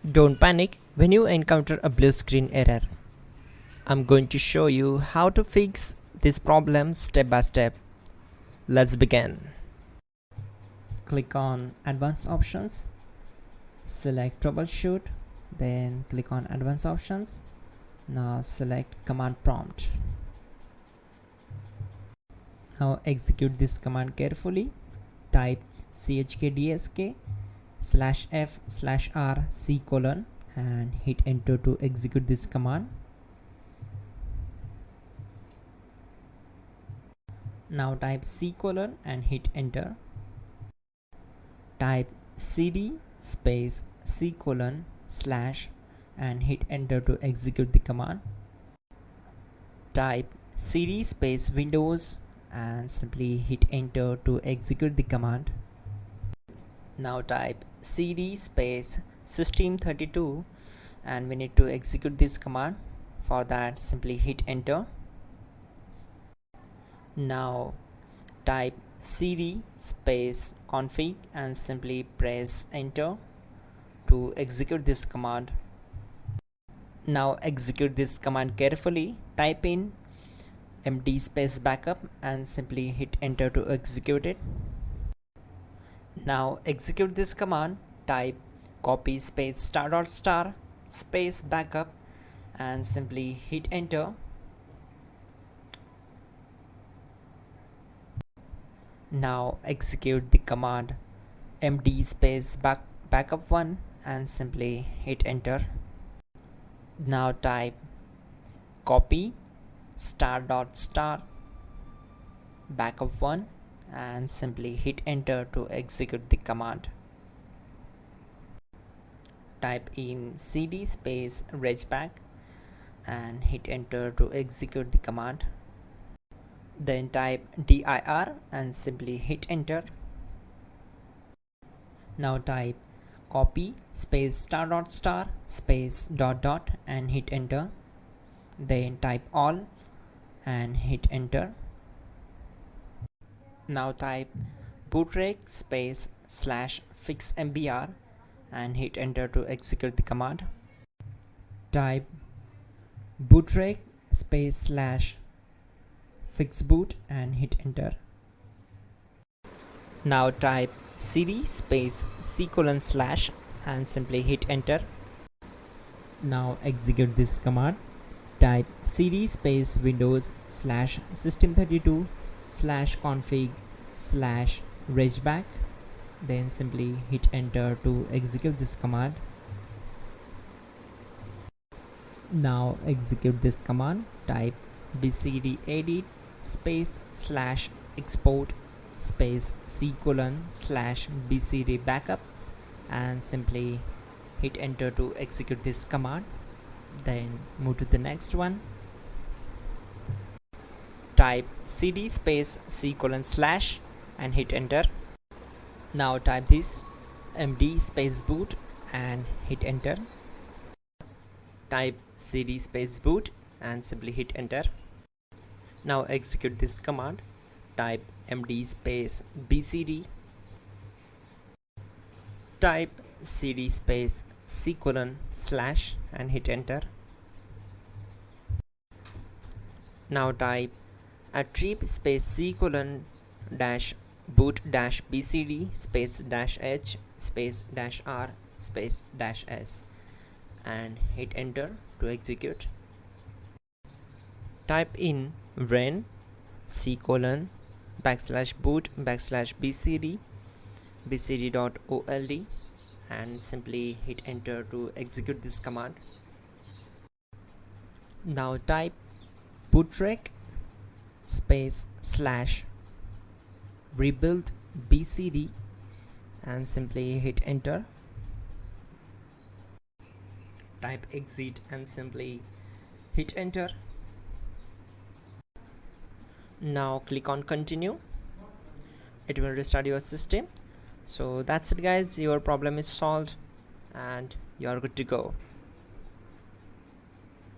Don't panic when you encounter a blue screen error. I'm going to show you how to fix this problem step by step. Let's begin. Click on Advanced Options, select Troubleshoot, then click on Advanced Options. Now select Command Prompt. Now execute this command carefully. Type chkdsk/f/r/c: and hit enter to execute this command. Now type C: and hit enter. Type cd space C: / and hit enter to execute the command. Type cd space Windows and simply hit enter to execute the command. Now type cd space system32 and we need to execute this command. For that, simply hit enter. Now type cd space config and simply press enter to execute this command. Now execute this command carefully. Type in md space backup and simply hit enter to execute it. Now execute this command. Type copy space *** space backup and simply hit enter. Now execute the command md space backup1 and simply hit enter. Now type copy *** backup1 and simply hit enter to execute the command. Type in cd space regback and hit enter to execute the command. Then type dir and simply hit enter. Now type copy space *** space ... and hit enter. Then type all and hit enter. Now type bootrec space /fixmbr and hit enter to execute the command. Type bootrec space /fixboot and hit enter. Now type cd space C: / and simply hit enter. Now execute this command. Type cd space Windows /system32 /config /regback, then simply hit enter to execute this command. Now execute this command. Type bcd edit space /export space C: /bcd backup and simply hit enter to execute this command. Then move to the next one. Type cd space C: / and hit enter. Now type this md space boot and hit enter. Type cd space boot and simply hit enter. Now execute this command. Type md space bcd. Type cd space C: / and hit enter. Now type attrib space C: -boot -bcd space -h space -r space -s and hit enter to execute. Type in ren C: /boot /bcd bcd.old and simply hit enter to execute this command. Now type bootrec space /rebuild bcd and simply hit enter. Type exit and simply hit enter. Now click on continue. It will restart your system. So that's it guys, your problem is solved and you are good to go.